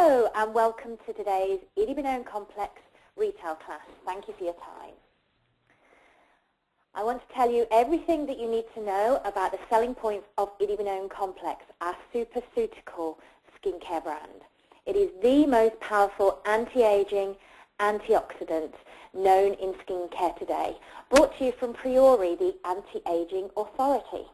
Hello and welcome to today's Idebenone Complex retail class. Thank you for your time. I want to tell you everything that you need to know about the selling points of Idebenone Complex, our Superceutical skincare brand. It is the most powerful anti-aging antioxidant known in skincare today, brought to you from PRIORI, the anti-aging authority.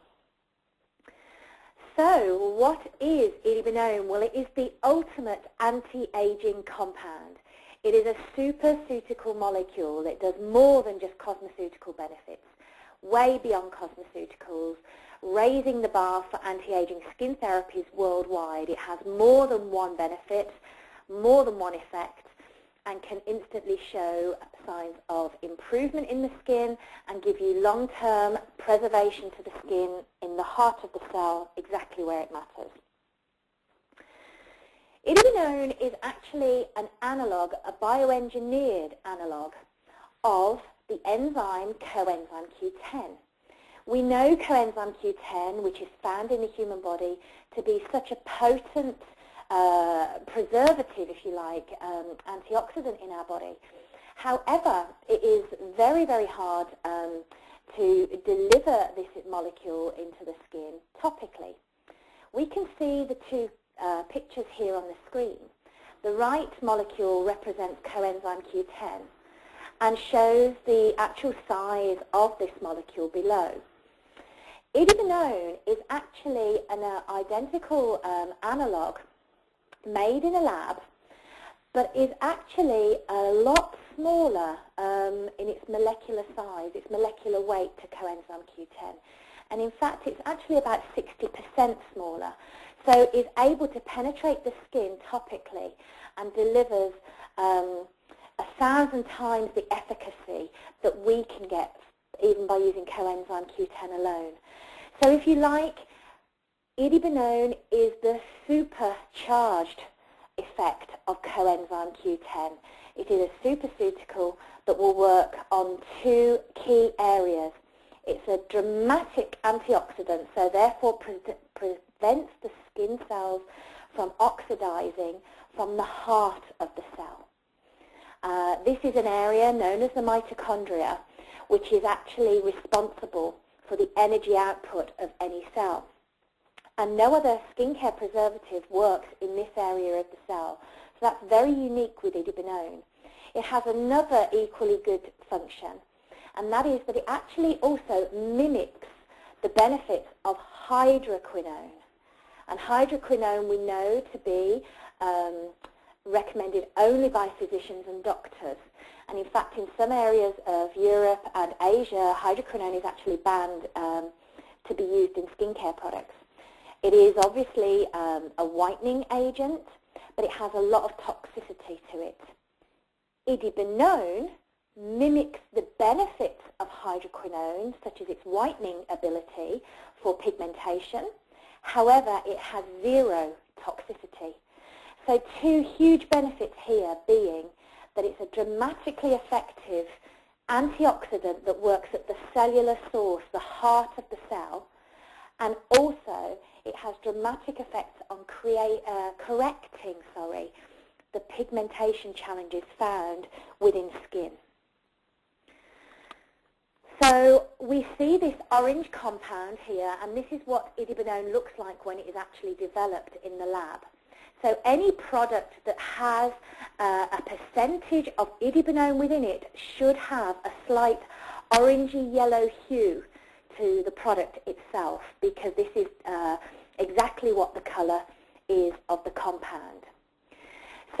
So, what is Idebenone? Well, it is the ultimate anti-aging compound. It is a superceutical molecule that does more than just cosmeceutical benefits, way beyond cosmeceuticals, raising the bar for anti-aging skin therapies worldwide. It has more than one benefit, more than one effect, and can instantly show signs of improvement in the skin and give you long-term preservation to the skin in the heart of the cell, exactly where it matters. Idebenone is actually an analog, a bioengineered analog of the enzyme Co-Enzyme Q10. We know Co-Enzyme Q10, which is found in the human body, to be such a potent preservative, if you like, antioxidant in our body. However, it is very, very hard to deliver this molecule into the skin topically. We can see the two pictures here on the screen. The right molecule represents coenzyme Q10 and shows the actual size of this molecule below. Idebenone is actually an identical analog made in a lab, but is actually a lot smaller in its molecular size, its molecular weight to coenzyme Q10. And in fact, it's actually about 60% smaller. So it's able to penetrate the skin topically and delivers 1,000 times the efficacy that we can get even by using coenzyme Q10 alone. So if you like, Idebenone is the supercharged effect of coenzyme Q10. It is a superceutical that will work on two key areas. It's a dramatic antioxidant, so therefore prevents the skin cells from oxidizing from the heart of the cell. This is an area known as the mitochondria, which is actually responsible for the energy output of any cell. And no other skincare preservative works in this area of the cell. So that's very unique with Idebenone. It has another equally good function, and that is that it actually also mimics the benefits of hydroquinone. And hydroquinone we know to be recommended only by physicians and doctors. And in fact, in some areas of Europe and Asia, hydroquinone is actually banned to be used in skincare products. It is obviously a whitening agent, but it has a lot of toxicity to it. Idebenone mimics the benefits of hydroquinone, such as its whitening ability for pigmentation. However, it has zero toxicity. So two huge benefits here being that it's a dramatically effective antioxidant that works at the cellular source, the heart of the cell, and also it has dramatic effects on correcting the pigmentation challenges found within skin. So we see this orange compound here, and this is what Idebenone looks like when it is actually developed in the lab. So any product that has a percentage of Idebenone within it should have a slight orangey yellow hue to the product itself, because this is exactly what the color is of the compound.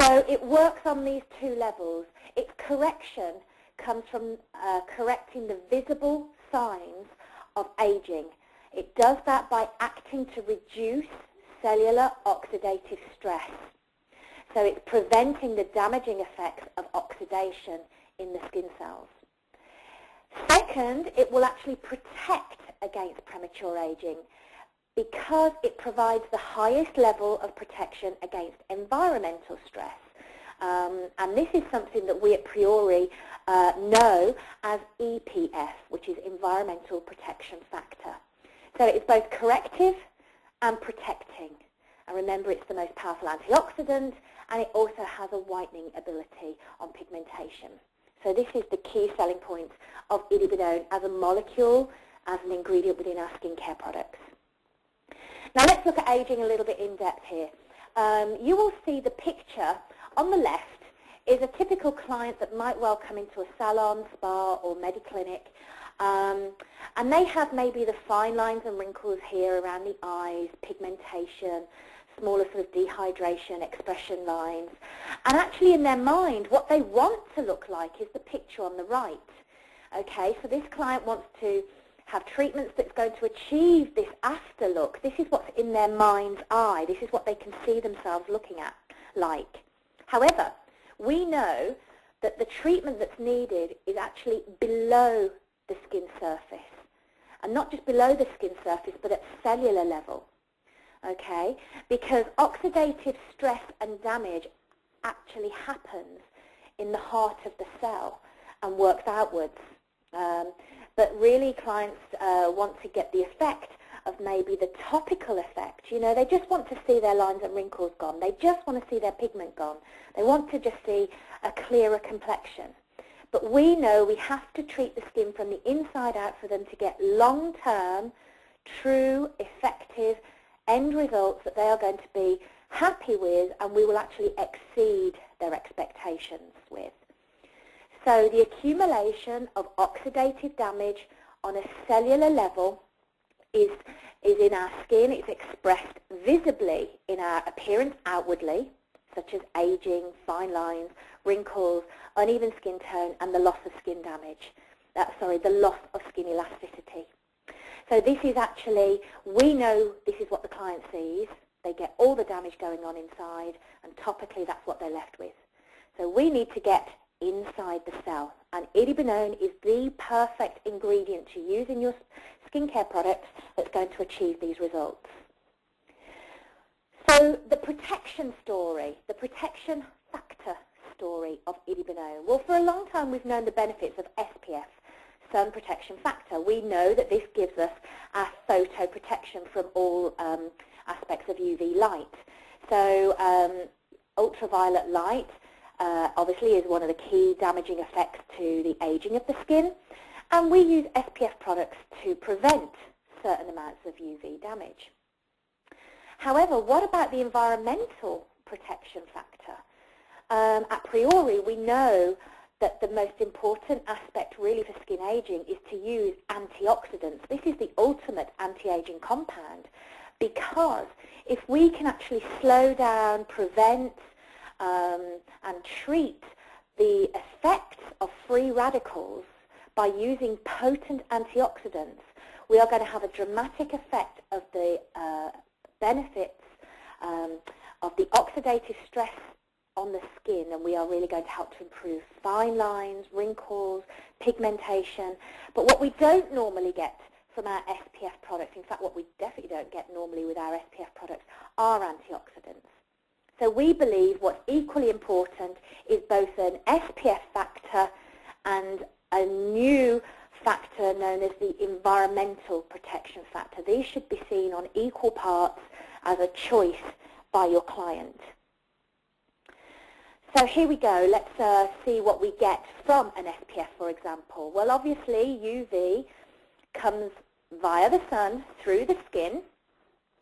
So it works on these two levels. Its correction comes from correcting the visible signs of aging. It does that by acting to reduce cellular oxidative stress. So it's preventing the damaging effects of oxidation in the skin cells. Second, it will actually protect against premature aging because it provides the highest level of protection against environmental stress. And this is something that we at PRIORI know as EPF, which is Environmental Protection Factor. So it's both corrective and protecting. And remember, it's the most powerful antioxidant, and it also has a whitening ability on pigmentation. So this is the key selling point of Idebenone as a molecule, as an ingredient within our skincare products. Now let's look at aging a little bit in depth here. You will see the picture on the left is a typical client that might well come into a salon, spa or mediclinic, and they have maybe the fine lines and wrinkles here around the eyes, pigmentation, smaller sort of dehydration, expression lines, and actually in their mind what they want to look like is the picture on the right. Okay, so this client wants to have treatments that's going to achieve this after look. This is what's in their mind's eye. This is what they can see themselves looking at like. However, we know that the treatment that's needed is actually below the skin surface. And not just below the skin surface, but at cellular level. Okay? Because oxidative stress and damage actually happens in the heart of the cell and works outwards. But really clients want to get the effect of maybe the topical effect. You know, they just want to see their lines and wrinkles gone. They just want to see their pigment gone. They want to just see a clearer complexion. But we know we have to treat the skin from the inside out for them to get long-term, true, effective end results that they are going to be happy with, and we will actually exceed their expectations with. So the accumulation of oxidative damage on a cellular level is in our skin. It's expressed visibly in our appearance outwardly, such as aging, fine lines, wrinkles, uneven skin tone, and the loss of skin damage. The loss of skin elasticity. So this is actually, we know this is what the client sees. They get all the damage going on inside, and topically that's what they're left with. So we need to get inside the cell, and Idebenone is the perfect ingredient to use in your skincare products that's going to achieve these results. So the protection story, the protection factor story of Idebenone. Well, for a long time we've known the benefits of SPF, sun protection factor. We know that this gives us our photo protection from all aspects of UV light. So ultraviolet light obviously is one of the key damaging effects to the aging of the skin, and we use SPF products to prevent certain amounts of UV damage. However, what about the environmental protection factor? At PRIORI, we know that the most important aspect really for skin aging is to use antioxidants. This is the ultimate anti-aging compound, because if we can actually slow down, prevent, and treat the effects of free radicals by using potent antioxidants, we are going to have a dramatic effect of the benefits of the oxidative stress on the skin, and we are really going to help to improve fine lines, wrinkles, pigmentation. But what we don't normally get from our SPF products, in fact what we definitely don't get normally with our SPF products, are antioxidants. So we believe what's equally important is both an SPF factor and a new factor known as the environmental protection factor. These should be seen on equal parts as a choice by your client. So here we go. Let's see what we get from an SPF, for example. Well, obviously UV comes via the sun through the skin,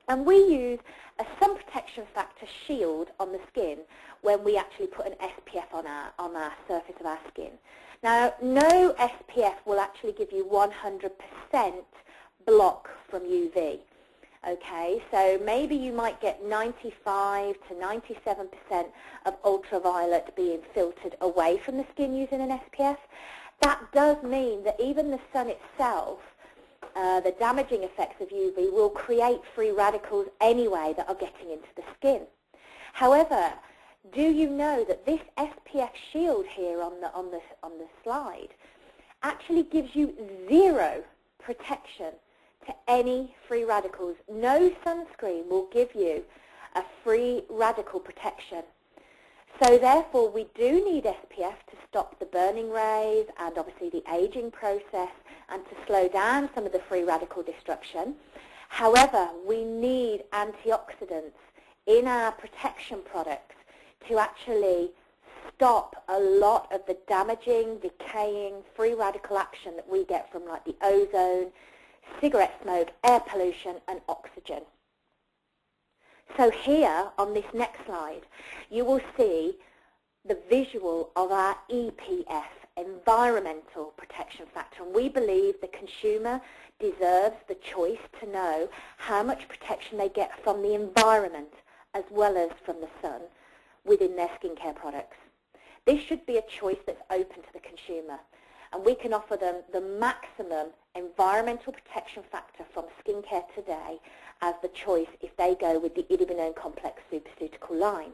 and we use a sun protection factor shield on the skin when we actually put an SPF on our surface of our skin. Now, no SPF will actually give you 100% block from UV. Okay, so maybe you might get 95 to 97% of ultraviolet being filtered away from the skin using an SPF. That does mean that even the sun itself, the damaging effects of UV will create free radicals anyway that are getting into the skin. However, do you know that this SPF shield here on the slide actually gives you zero protection to any free radicals? No sunscreen will give you a free radical protection. So therefore we do need SPF to stop the burning rays and obviously the aging process and to slow down some of the free radical destruction. However, we need antioxidants in our protection products to actually stop a lot of the damaging, decaying, free radical action that we get from like the ozone, cigarette smoke, air pollution and oxygen. So here on this next slide you will see the visual of our EPF, Environmental Protection Factor, and we believe the consumer deserves the choice to know how much protection they get from the environment as well as from the sun within their skincare products. This should be a choice that's open to the consumer, and we can offer them the maximum environmental protection factor from skincare today as the choice if they go with the Idebenone Complex Superceutical line.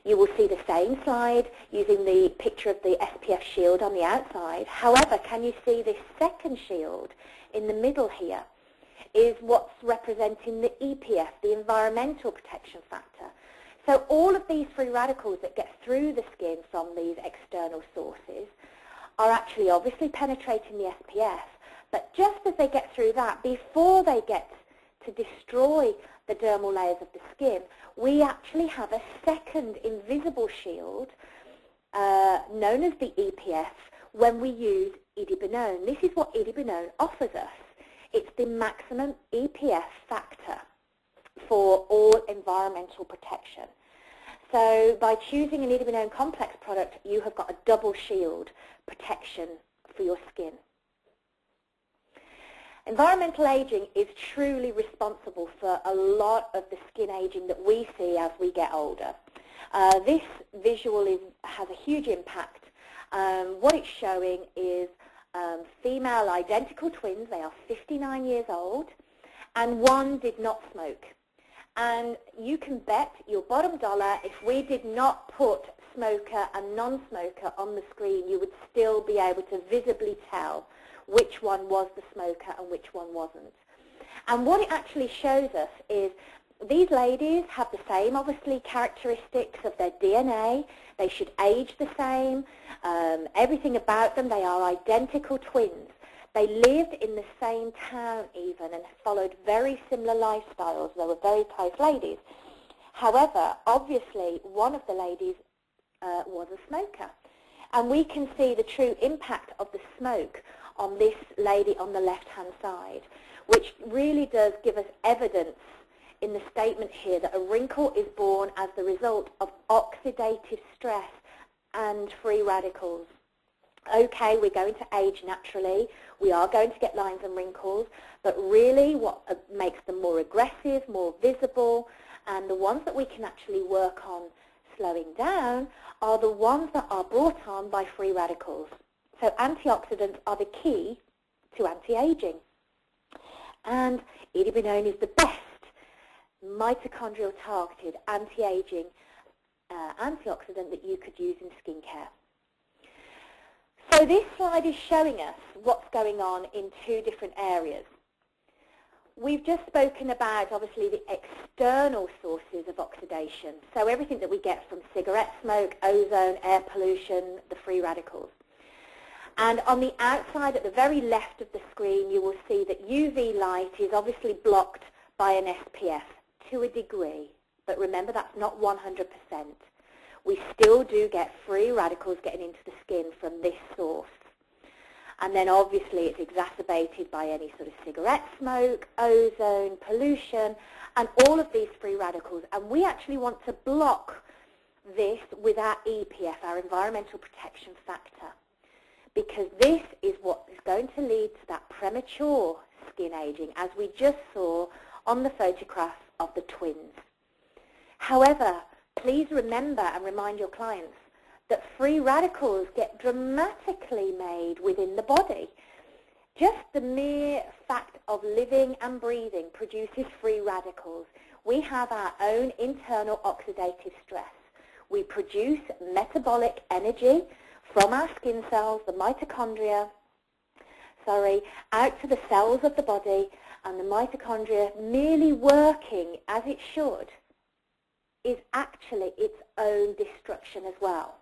You will see the same slide using the picture of the SPF shield on the outside. However, can you see this second shield in the middle here is what's representing the EPF, the environmental protection factor. So all of these free radicals that get through the skin from these external sources are actually obviously penetrating the SPF, but just as they get through that, before they get to destroy the dermal layers of the skin, we actually have a second invisible shield known as the EPF when we use Idebenone. This is what Idebenone offers us. It's the maximum EPF factor for all environmental protection. So by choosing an Idebenone complex product, you have got a double shield protection for your skin. Environmental aging is truly responsible for a lot of the skin aging that we see as we get older. This visual has a huge impact. What it's showing is female identical twins. They are 59 years old, and one did not smoke. And you can bet your bottom dollar if we did not put smoker and non-smoker on the screen, you would still be able to visibly tell which one was the smoker and which one wasn't. And what it actually shows us is these ladies have the same, obviously, characteristics of their DNA. They should age the same. Everything about them, they are identical twins. They lived in the same town even and followed very similar lifestyles. They were very close ladies. However, obviously, one of the ladies was a smoker. And we can see the true impact of the smoke on this lady on the left-hand side, which really does give us evidence in the statement here that a wrinkle is born as the result of oxidative stress and free radicals. Okay, we're going to age naturally, we are going to get lines and wrinkles, but really what makes them more aggressive, more visible, and the ones that we can actually work on slowing down are the ones that are brought on by free radicals. So antioxidants are the key to anti-aging. And Idebenone is the best mitochondrial targeted anti-aging antioxidant that you could use in skincare. So this slide is showing us what's going on in two different areas. We've just spoken about, obviously, the external sources of oxidation, so everything that we get from cigarette smoke, ozone, air pollution, the free radicals. And on the outside, at the very left of the screen, you will see that UV light is obviously blocked by an SPF to a degree. But remember, that's not 100%. We still do get free radicals getting into the skin from this source. And then obviously it's exacerbated by any sort of cigarette smoke, ozone, pollution, and all of these free radicals. And we actually want to block this with our EPF, our environmental protection factor, because this is what is going to lead to that premature skin aging, as we just saw on the photograph of the twins. However, please remember and remind your clients that free radicals get dramatically made within the body. Just the mere fact of living and breathing produces free radicals. We have our own internal oxidative stress. We produce metabolic energy from our skin cells, the mitochondria, out to the cells of the body, and the mitochondria merely working as it should is actually its own destruction as well,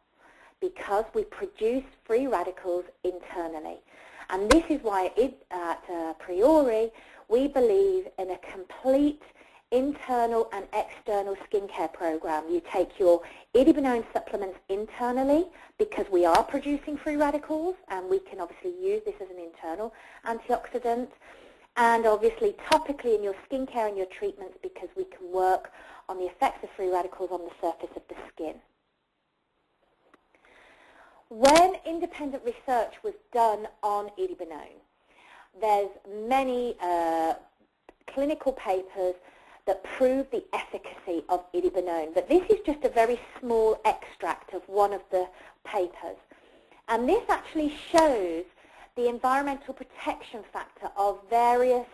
because we produce free radicals internally. And this is why at PRIORI we believe in a complete internal and external skincare program. You take your Idebenone supplements internally because we are producing free radicals, and we can obviously use this as an internal antioxidant, and obviously topically in your skincare and your treatments because we can work on the effects of free radicals on the surface of the skin. When independent research was done on Idebenone, there's many clinical papers that prove the efficacy of Idebenone, but this is just a very small extract of one of the papers. And this actually shows the environmental protection factor of various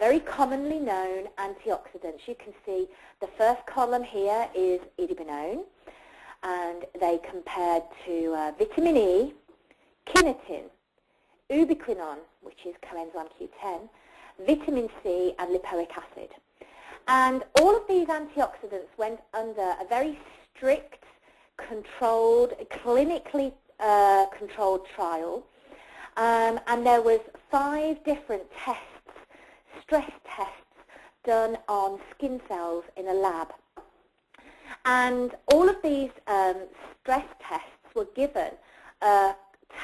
very commonly known antioxidants. You can see the first column here is Idebenone, and they compared to vitamin E, quinatin, ubiquinone, which is coenzyme Q10, vitamin C, and lipoic acid. And all of these antioxidants went under a very strict, controlled, clinically controlled trial. And there was 5 different tests, stress tests, done on skin cells in a lab. And all of these stress tests were given a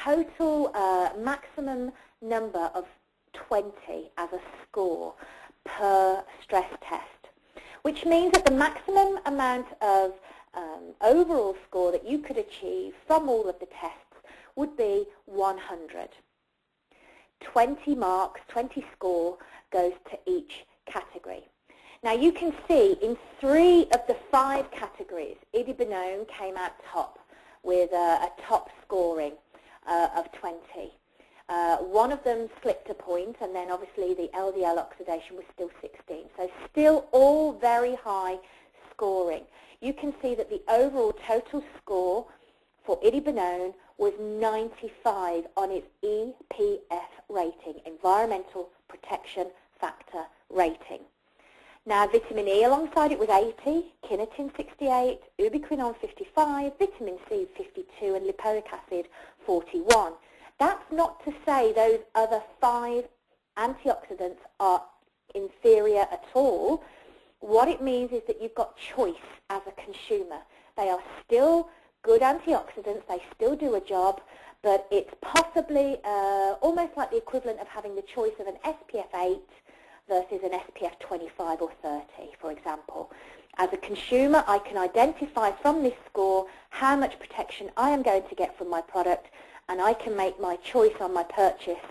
total maximum number of 20 as a score per stress test, which means that the maximum amount of overall score that you could achieve from all of the tests would be 100. 20 marks, 20 score goes to each category. Now you can see in 3 of the 5 categories, Idebenone came out top with a top scoring of 20. One of them slipped a point, and then obviously the LDL oxidation was still 16. So still all very high scoring. You can see that the overall total score for Idebenone was 95 on its EPF rating, Environmental Protection Factor rating. Now vitamin E alongside it was 80, quinatin 68, ubiquinone 55, vitamin C 52, and lipoic acid 41. That's not to say those other 5 antioxidants are inferior at all. What it means is that you've got choice as a consumer. They are still good antioxidants, they still do a job, but it's possibly almost like the equivalent of having the choice of an SPF 8 versus an SPF 25 or 30, for example. As a consumer, I can identify from this score how much protection I am going to get from my product, and I can make my choice on my purchase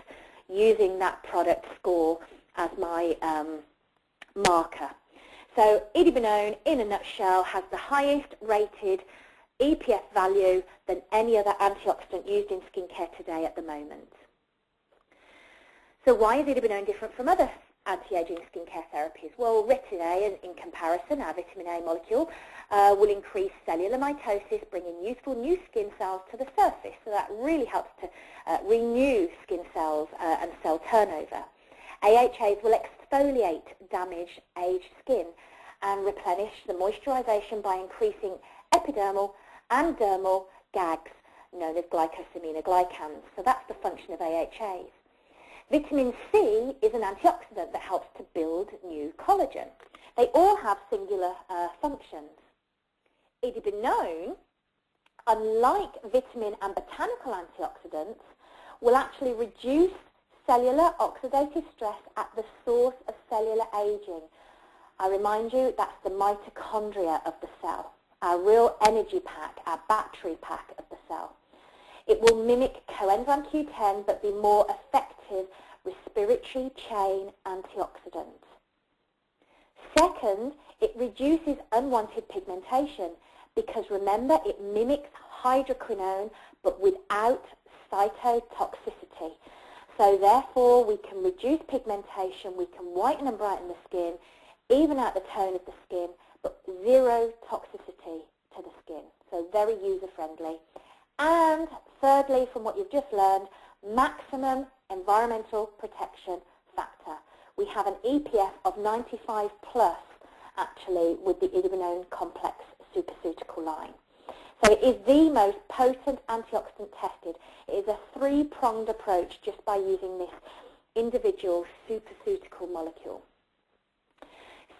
using that product score as my marker. So Idebenone, in a nutshell, has the highest rated EPF value than any other antioxidant used in skincare today at the moment. So why is Idebenone different from other anti-aging skincare therapies? Well, retin-A, in comparison, our vitamin A molecule, will increase cellular mitosis, bringing useful new skin cells to the surface. So that really helps to renew skin cells and cell turnover. AHAs will exfoliate damaged, aged skin and replenish the moisturization by increasing epidermal and dermal gags, known as glycosaminoglycans. So that's the function of AHAs. Vitamin C is an antioxidant that helps to build new collagen. They all have singular functions. Idebenone, unlike vitamin and botanical antioxidants, will actually reduce cellular oxidative stress at the source of cellular aging. I remind you, that's the mitochondria of the cell, our real energy pack, our battery pack of the cell. It will mimic coenzyme Q10 but be more effective respiratory chain antioxidant. Second, it reduces unwanted pigmentation because remember it mimics hydroquinone but without cytotoxicity. So therefore we can reduce pigmentation, we can whiten and brighten the skin, even out the tone of the skin, but zero toxicity to the skin. So very user-friendly. And thirdly, from what you've just learned, maximum environmental protection factor. We have an EPF of 95 plus actually with the Idebenone complex superceutical line. So it is the most potent antioxidant tested. It is a 3-pronged approach just by using this individual superceutical molecule.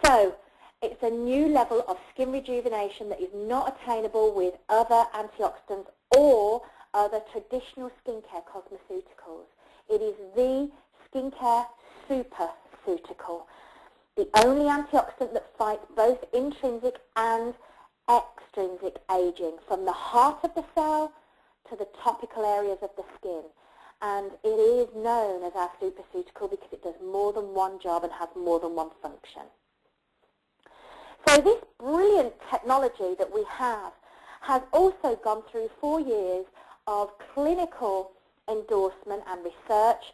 So it's a new level of skin rejuvenation that is not attainable with other antioxidants or other traditional skincare cosmeceuticals. It is the skincare superceutical, the only antioxidant that fights both intrinsic and extrinsic aging, from the heart of the cell to the topical areas of the skin. And it is known as our superceutical because it does more than one job and has more than one function. So this brilliant technology that we have has also gone through 4 years of clinical endorsement and research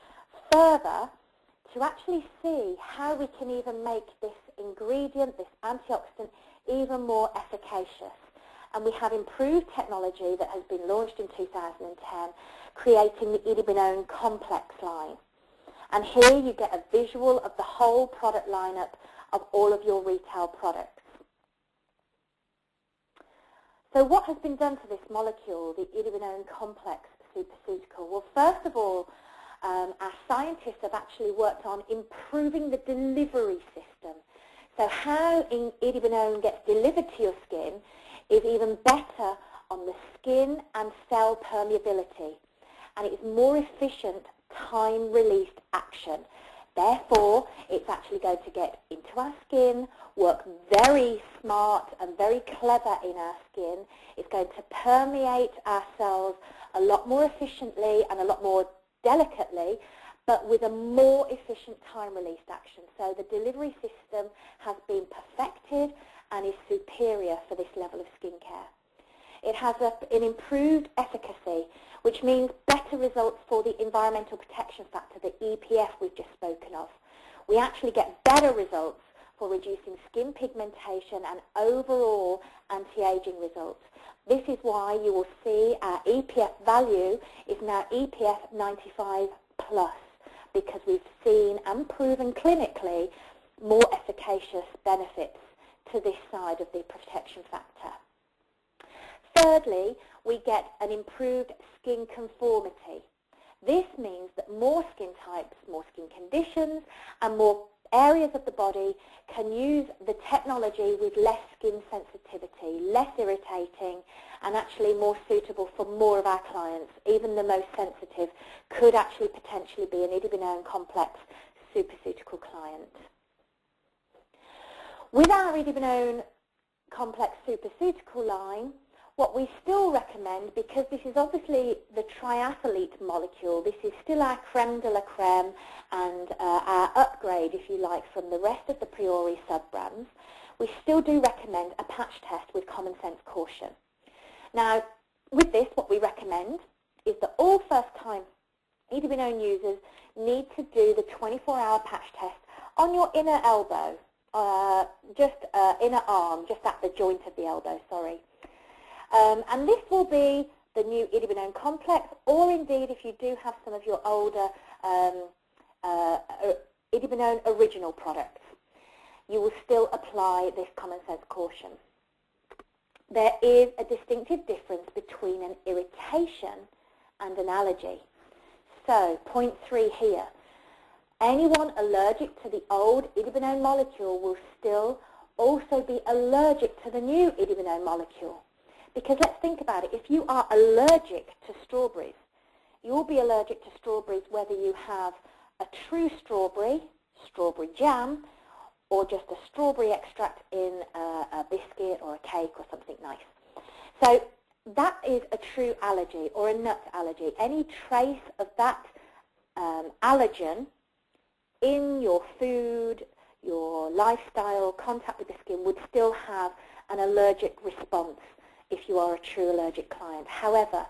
further to actually see how we can even make this ingredient, this antioxidant, even more efficacious. And we have improved technology that has been launched in 2010, creating the Idebenone complex line. And here you get a visual of the whole product lineup of all of your retail products. So what has been done to this molecule, the Idebenone complex superceutical? Well, first of all, our scientists have actually worked on improving the delivery system. So how Idebenone gets delivered to your skin is even better on the skin and cell permeability, and it is more efficient time-released action. Therefore, it's actually going to get into our skin, work very smart and very clever in our skin. It's going to permeate our cells a lot more efficiently and a lot more delicately, but with a more efficient time-released action. So the delivery system has been perfected and is superior for this level of skincare. It has an improved efficacy, which means better results for the environmental protection factor, the EPF we've just spoken of. We actually get better results for reducing skin pigmentation and overall anti-aging results. This is why you will see our EPF value is now EPF 95+, because we've seen and proven clinically more efficacious benefits to this side of the protection factor. Thirdly, we get an improved skin conformity. This means that more skin types, more skin conditions, and more areas of the body can use the technology with less skin sensitivity, less irritating, and actually more suitable for more of our clients. Even the most sensitive could actually potentially be an Idebenone complex superceutical client. With our Idebenone complex superceutical line, what we still recommend, because this is obviously the triathlete molecule, this is still our creme de la creme and our upgrade, if you like, from the rest of the PRIORI sub-brands, we still do recommend a patch test with common sense caution. Now, with this, what we recommend is that all first-time Idebenone users need to do the 24-hour patch test on your inner elbow, inner arm, just at the joint of the elbow, sorry. And this will be the new Idebenone complex, or indeed if you do have some of your older Idebenone original products, you will still apply this common sense caution. There is a distinctive difference between an irritation and an allergy. So, point 3 here. Anyone allergic to the old Idebenone molecule will still also be allergic to the new Idebenone molecule. Because let's think about it, if you are allergic to strawberries, you'll be allergic to strawberries whether you have a true strawberry jam, or just a strawberry extract in a biscuit or a cake or something nice. So that is a true allergy or a nut allergy. Any trace of that allergen in your food, your lifestyle, contact with the skin would still have an allergic response if you are a true allergic client. However,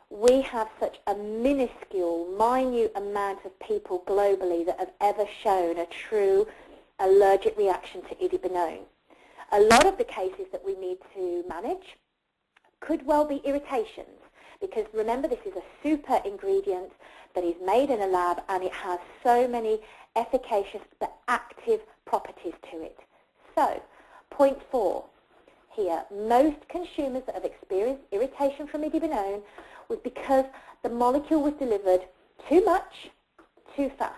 we have such a minuscule, minute amount of people globally that have ever shown a true allergic reaction to Idebenone. A lot of the cases that we need to manage could well be irritations, because remember, this is a super ingredient that is made in a lab and it has so many efficacious but active properties to it. So, point 4. Here, most consumers that have experienced irritation from Idebenone was because the molecule was delivered too much, too fast.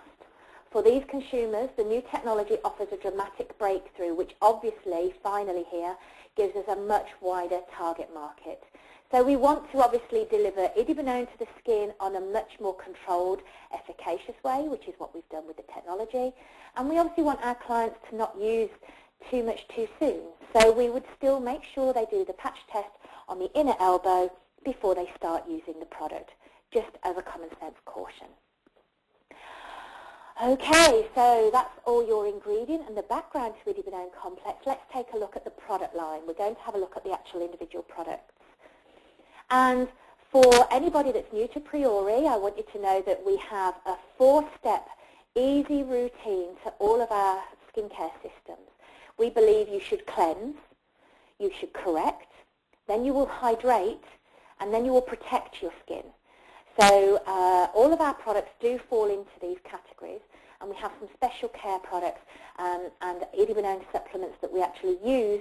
For these consumers, the new technology offers a dramatic breakthrough, which obviously, finally here, gives us a much wider target market. So we want to obviously deliver Idebenone to the skin on a much more controlled, efficacious way, which is what we've done with the technology. And we obviously want our clients to not use too much too soon. So we would still make sure they do the patch test on the inner elbow before they start using the product, just as a common sense caution. Okay, so that's all your ingredient and the background to Idebenone complex. Let's take a look at the product line. We're going to have a look at the actual individual products. And for anybody that's new to PRIORI, I want you to know that we have a 4-step easy routine to all of our skincare systems. We believe you should cleanse, you should correct, then you will hydrate, and then you will protect your skin. So all of our products do fall into these categories, and we have some special care products and Idebenone supplements that we actually use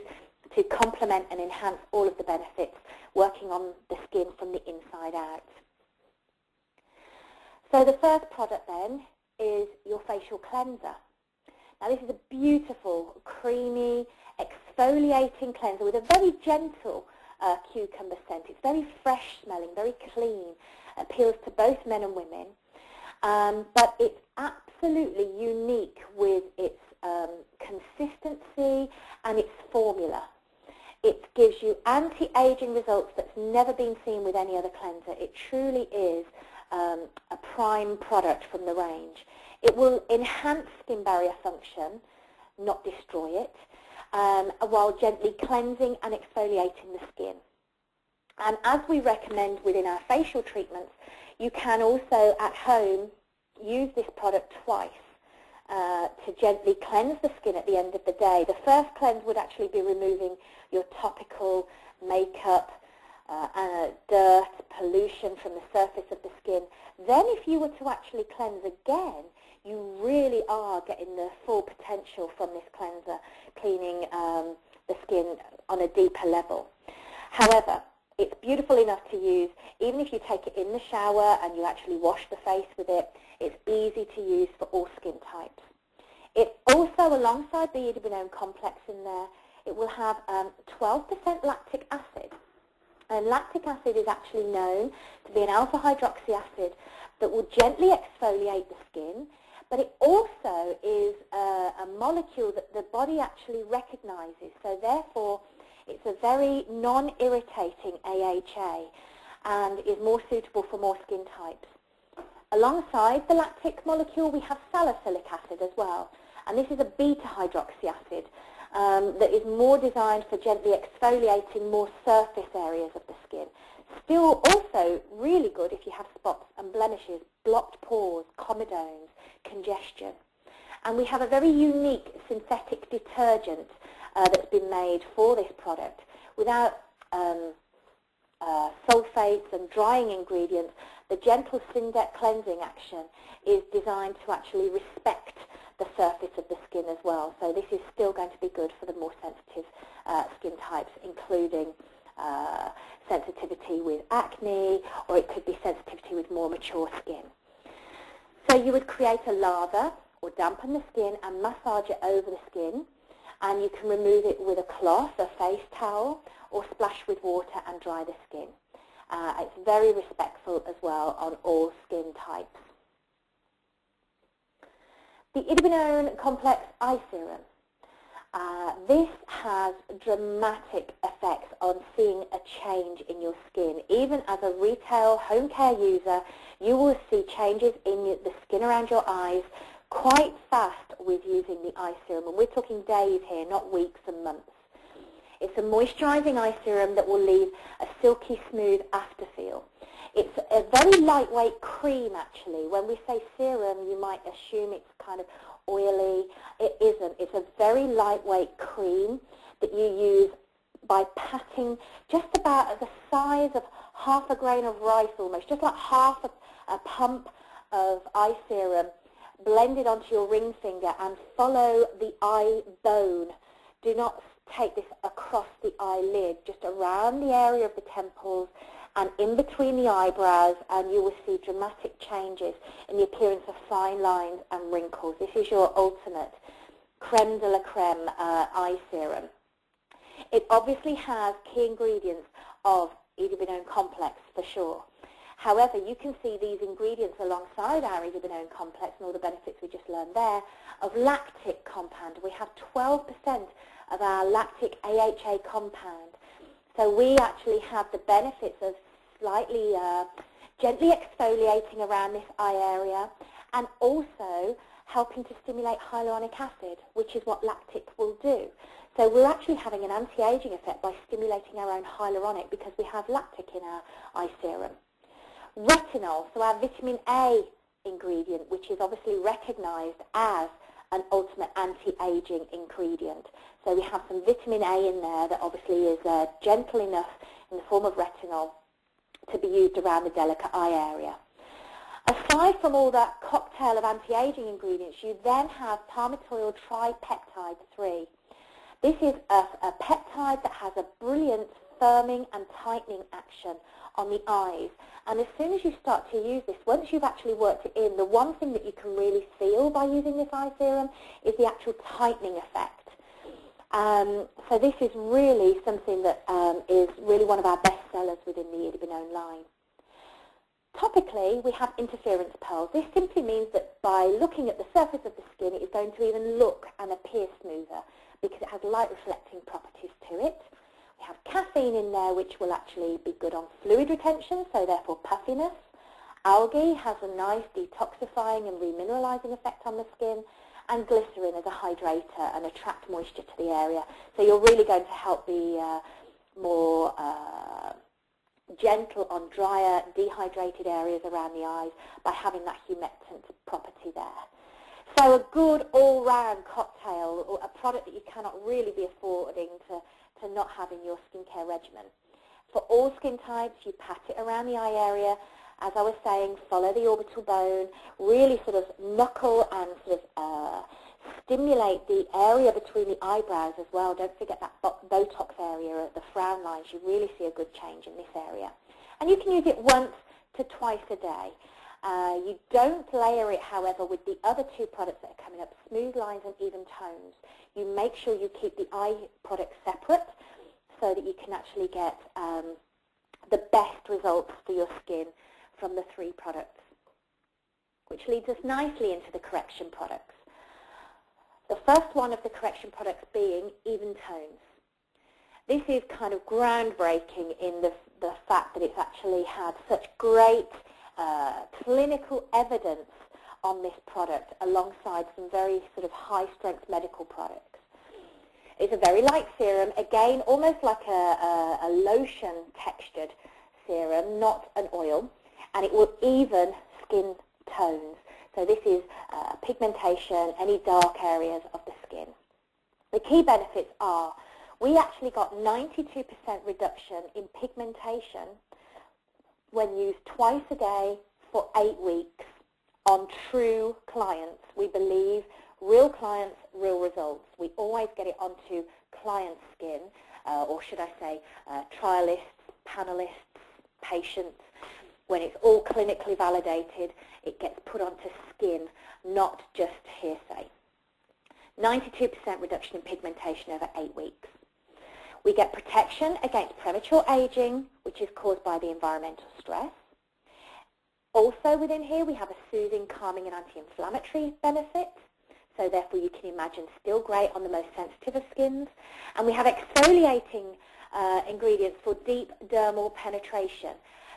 to complement and enhance all of the benefits, working on the skin from the inside out. So the first product then is your facial cleanser. Now this is a beautiful, creamy, exfoliating cleanser with a very gentle cucumber scent. It's very fresh smelling, very clean, appeals to both men and women, but it's absolutely unique with its consistency and its formula. It gives you anti-aging results that's never been seen with any other cleanser. It truly is a prime product from the range. It will enhance skin barrier function, not destroy it, while gently cleansing and exfoliating the skin. And as we recommend within our facial treatments, you can also at home use this product twice to gently cleanse the skin at the end of the day. The first cleanse would actually be removing your topical makeup, dirt, pollution from the surface of the skin. Then if you were to actually cleanse again, you really are getting the full potential from this cleanser, cleaning the skin on a deeper level. However, it's beautiful enough to use even if you take it in the shower and you actually wash the face with it. It's easy to use for all skin types. It also, alongside the Idebenone complex in there, it will have 12% lactic acid. And lactic acid is actually known to be an alpha-hydroxy acid that will gently exfoliate the skin, but it also is a molecule that the body actually recognizes. So therefore, it's a very non-irritating AHA and is more suitable for more skin types. Alongside the lactic molecule, we have salicylic acid as well. And this is a beta-hydroxy acid that is more designed for gently exfoliating more surface areas of the skin. Still also really good if you have spots and blemishes, blocked pores, comedones, congestion. And we have a very unique synthetic detergent that's been made for this product without sulfates and drying ingredients. The gentle Syndeck cleansing action is designed to actually respect the surface of the skin as well. So this is still going to be good for the more sensitive skin types, including sensitivity with acne, or it could be sensitivity with more mature skin. So you would create a lather or dampen the skin and massage it over the skin, and you can remove it with a cloth, a face towel, or splash with water and dry the skin. It's very respectful as well on all skin types. The Idebenone Complex Eye Serum. This has dramatic effects on seeing a change in your skin. Even as a retail home care user, you will see changes in the skin around your eyes quite fast with using the eye serum. And we're talking days here, not weeks and months. It's a moisturizing eye serum that will leave a silky smooth afterfeel. It's a very lightweight cream, actually. When we say serum, you might assume it's kind of oily. It isn't. It's a very lightweight cream that you use by patting just about at the size of half a grain of rice almost, just like half a pump of eye serum, blend it onto your ring finger and follow the eye bone. Do not take this across the eyelid, just around the area of the temples and in between the eyebrows, and you will see dramatic changes in the appearance of fine lines and wrinkles. This is your ultimate creme de la creme eye serum. It obviously has key ingredients of Idebenone complex for sure. However, you can see these ingredients alongside our Idebenone complex and all the benefits we just learned there of lactic compound. We have 12% of our lactic AHA compound. So we actually have the benefits of slightly gently exfoliating around this eye area and also helping to stimulate hyaluronic acid, which is what lactic will do. So we're actually having an anti-aging effect by stimulating our own hyaluronic because we have lactic in our eye serum. Retinol, so our vitamin A ingredient, which is obviously recognized as an ultimate anti-aging ingredient. So we have some vitamin A in there that obviously is gentle enough in the form of retinol to be used around the delicate eye area. Aside from all that cocktail of anti-aging ingredients, you then have palmitoyl tripeptide 3. This is a peptide that has a brilliant firming and tightening action on the eyes. And as soon as you start to use this, once you've actually worked it in, the one thing that you can really feel by using this eye serum is the actual tightening effect. So this is really something that is really one of our best sellers within the Idebenone line. Topically, we have interference pearls. This simply means that by looking at the surface of the skin, it is going to even look and appear smoother because it has light reflecting properties to it. We have caffeine in there, which will actually be good on fluid retention, so therefore puffiness. Algae has a nice detoxifying and remineralizing effect on the skin, and glycerin as a hydrator and attract moisture to the area. So you're really going to help be more gentle on drier, dehydrated areas around the eyes by having that humectant property there. So a good all-round cocktail, or a product that you cannot really be affording to not have in your skincare regimen. For all skin types, you pat it around the eye area. As I was saying, follow the orbital bone, really sort of knuckle and sort of stimulate the area between the eyebrows as well. Don't forget that Botox area at the frown lines. You really see a good change in this area. And you can use it once to twice a day. You don't layer it, however, with the other two products that are coming up, smooth lines and even tones. You make sure you keep the eye products separate so that you can actually get the best results for your skin from the three products, which leads us nicely into the correction products. The first one of the correction products being even tones. This is kind of groundbreaking in the fact that it's actually had such great clinical evidence on this product alongside some very sort of high-strength medical products. It's a very light serum, again almost like a lotion textured serum, not an oil, and it will even skin tones. So this is pigmentation, any dark areas of the skin. The key benefits are we actually got 92% reduction in pigmentation when used twice a day for 8 weeks on true clients. We believe real clients, real results. We always get it onto client skin, or should I say trialists, panelists, patients. When it's all clinically validated, it gets put onto skin, not just hearsay. 92% reduction in pigmentation over 8 weeks. We get protection against premature aging, which is caused by the environmental stress. Also within here, we have a soothing, calming, and anti-inflammatory benefit. So therefore, you can imagine still great on the most sensitive of skins. And we have exfoliating ingredients for deep dermal penetration.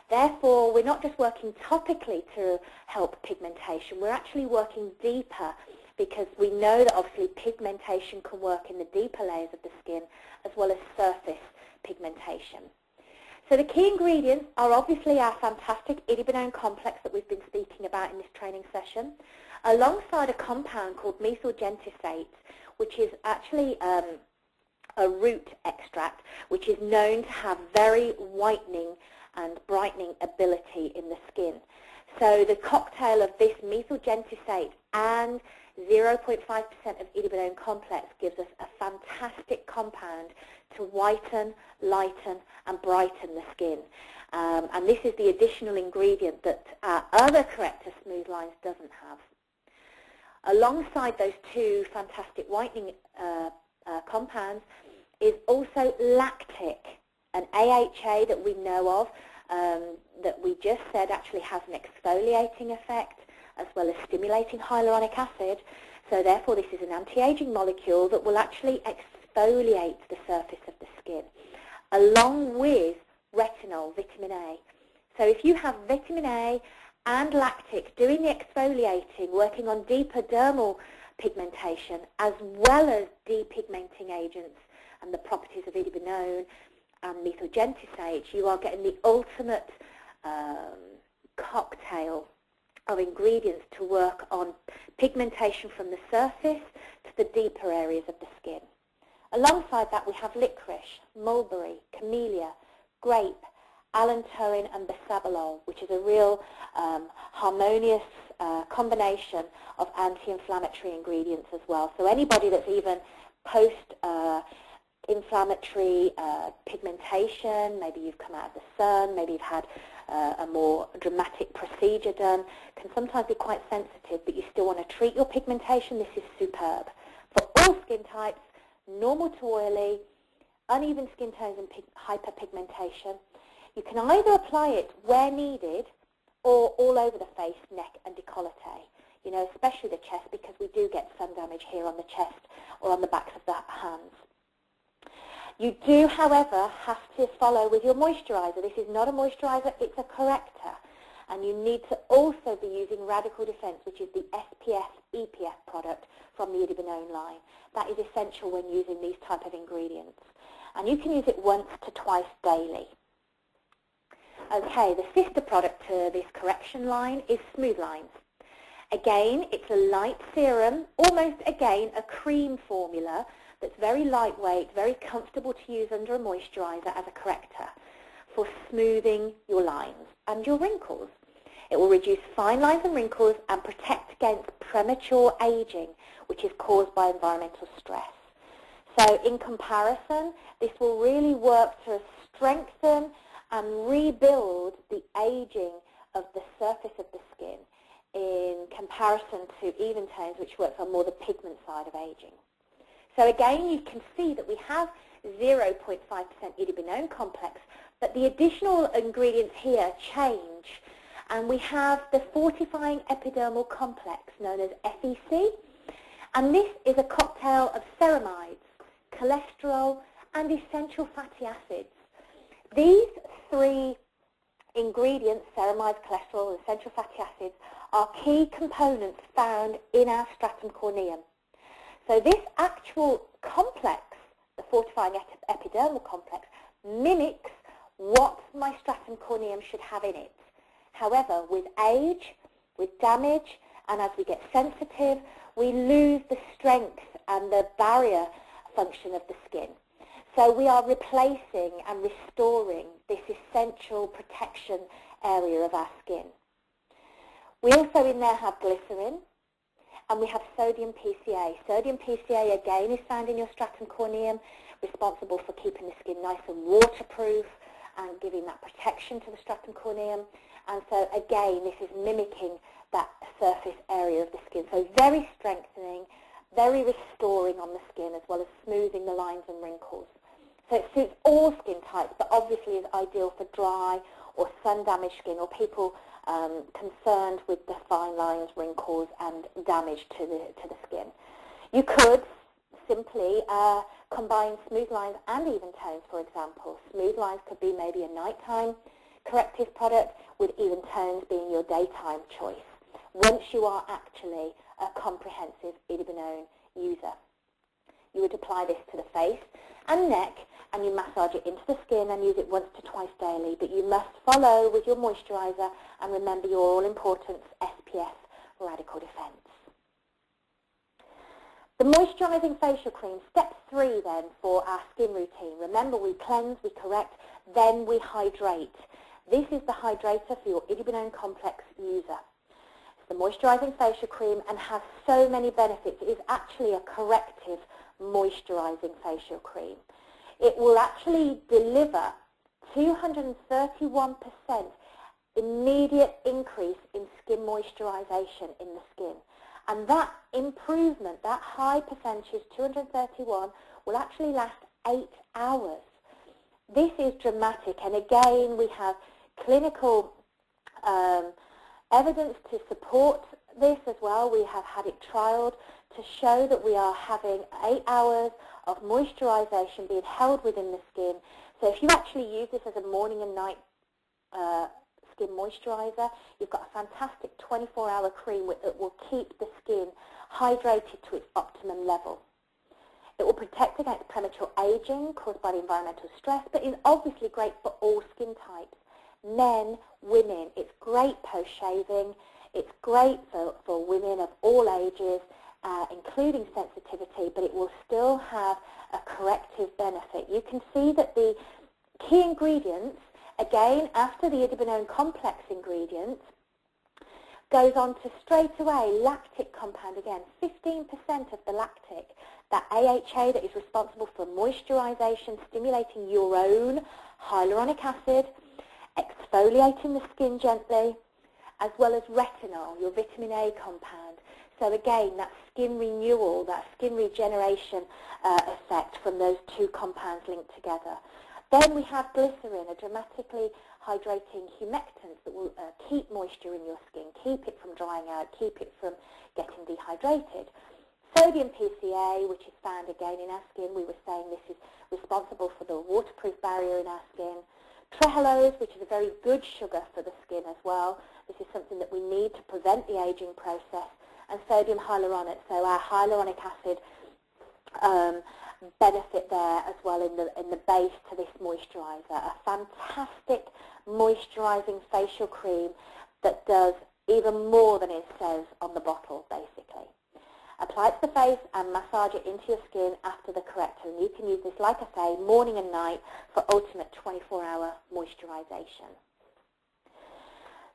Therefore, we're not just working topically to help pigmentation. We're actually working deeper because we know that obviously pigmentation can work in the deeper layers of the skin as well as surface pigmentation. So the key ingredients are obviously our fantastic Idebenone complex that we've been speaking about in this training session, alongside a compound called methyl gentisate, which is actually a root extract, which is known to have very whitening and brightening ability in the skin. So the cocktail of this methyl gentisate and 0.5% of Idebenone complex gives us a fantastic compound to whiten, lighten, and brighten the skin. And this is the additional ingredient that our other corrector Smooth Lines doesn't have. Alongside those two fantastic whitening compounds is also lactic, an AHA that we know of, that we just said actually has an exfoliating effect as well as stimulating hyaluronic acid. So therefore this is an anti-aging molecule that will actually exfoliate the surface of the skin, along with retinol, vitamin A. So if you have vitamin A and lactic doing the exfoliating, working on deeper dermal pigmentation, as well as depigmenting agents and the properties of Idebenone and methogentisate, you are getting the ultimate cocktail of ingredients to work on pigmentation from the surface to the deeper areas of the skin. Alongside that, we have licorice, mulberry, camellia, grape, allantoin, and bisabolol, which is a real harmonious combination of anti-inflammatory ingredients as well. So anybody that's even post-inflammatory pigmentation, maybe you've come out of the sun, maybe you've had a more dramatic procedure done, can sometimes be quite sensitive, but you still want to treat your pigmentation, this is superb. For all skin types, normal to oily, uneven skin tones and hyperpigmentation, you can either apply it where needed or all over the face, neck and décolleté, you know, especially the chest, because we do get sun damage here on the chest or on the backs of the hands. You do, however, have to follow with your moisturizer. This is not a moisturizer, it's a corrector. And you need to also be using Radical Defense, which is the SPF EPF product from the Idebenone line. That is essential when using these type of ingredients. And you can use it once to twice daily. Okay, the sister product to this correction line is Smooth Lines. Again, it's a light serum, almost again a cream formula that's very lightweight, very comfortable to use under a moisturizer as a corrector for smoothing your lines and your wrinkles. It will reduce fine lines and wrinkles and protect against premature aging, which is caused by environmental stress. So in comparison, this will really work to strengthen and rebuild the aging of the surface of the skin in comparison to even tones, which works on more the pigment side of aging. So again, you can see that we have 0.5% Idebenone complex, but the additional ingredients here change. And we have the fortifying epidermal complex, known as FEC. And this is a cocktail of ceramides, cholesterol, and essential fatty acids. These three ingredients, ceramides, cholesterol, and essential fatty acids, are key components found in our stratum corneum. So this actual complex, the fortifying epidermal complex, mimics what my stratum corneum should have in it. However, with age, with damage, and as we get sensitive, we lose the strength and the barrier function of the skin. So we are replacing and restoring this essential protection area of our skin. We also in there have glycerin, and we have sodium PCA. Sodium PCA again is found in your stratum corneum, responsible for keeping the skin nice and waterproof and giving that protection to the stratum corneum. And so again, this is mimicking that surface area of the skin. So very strengthening, very restoring on the skin, as well as smoothing the lines and wrinkles. So it suits all skin types, but obviously is ideal for dry or sun-damaged skin, or people concerned with the fine lines, wrinkles, and damage to the skin. You could simply combine Smooth Lines and Even Tones, for example. Smooth Lines could be maybe a nighttime corrective product, with Even Tones being your daytime choice, once you are actually a comprehensive Idebenone user. You would apply this to the face and neck, and you massage it into the skin and use it once to twice daily, but you must follow with your moisturizer and remember your all-important SPF Radical Defense. The moisturizing facial cream, step 3 then for our skin routine. Remember, we cleanse, we correct, then we hydrate. This is the hydrator for your Idebenone complex user. the moisturizing facial cream and has so many benefits. It is actually a corrective moisturizing facial cream. It will actually deliver 231% immediate increase in skin moisturization in the skin. And that improvement, that high percentage, 231, will actually last 8 hours. This is dramatic, and again, we have clinical evidence to support this as well. We have had it trialed to show that we are having 8 hours of moisturization being held within the skin. So if you actually use this as a morning and night skin moisturizer, you've got a fantastic 24-hour cream that will keep the skin hydrated to its optimum level. It will protect against premature aging caused by the environmental stress, but is obviously great for all skin types, men, women. It's great post-shaving. It's great for women of all ages, including sensitivity, but it will still have a corrective benefit. You can see that the key ingredients, again, after the Idebenone complex ingredients, goes on to straight away lactic compound again, 15% of the lactic, that AHA that is responsible for moisturization, stimulating your own hyaluronic acid, exfoliating the skin gently, as well as retinol, your vitamin A compound. So again, that skin renewal, that skin regeneration effect from those two compounds linked together. Then we have glycerin, a dramatically hydrating humectant that will keep moisture in your skin, keep it from drying out, keep it from getting dehydrated. Sodium PCA, which is found again in our skin, we were saying this is responsible for the waterproof barrier in our skin. Trehalose, which is a very good sugar for the skin as well. This is something that we need to prevent the aging process. And sodium hyaluronate, so our hyaluronic acid benefit there as well in the base to this moisturizer. A fantastic moisturizing facial cream that does even more than it says on the bottle, basically. Apply it to the face and massage it into your skin after the corrector. And you can use this, like I say, morning and night for ultimate 24-hour moisturization.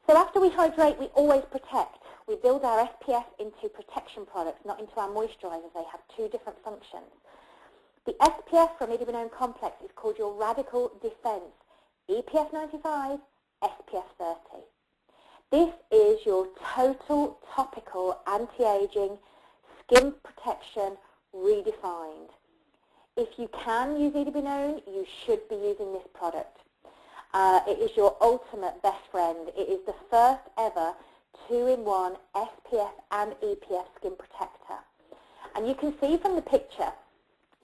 So after we hydrate, we always protect. We build our SPF into protection products, not into our moisturizers. They have two different functions. The SPF from Idebenone Complex is called your Radical Defense, EPF 95, SPF 30. This is your total topical anti-aging skin protection redefined. If you can use Idebenone, you should be using this product. It is your ultimate best friend. It is the first ever 2-in-1 SPF and EPF skin protector. And you can see from the picture,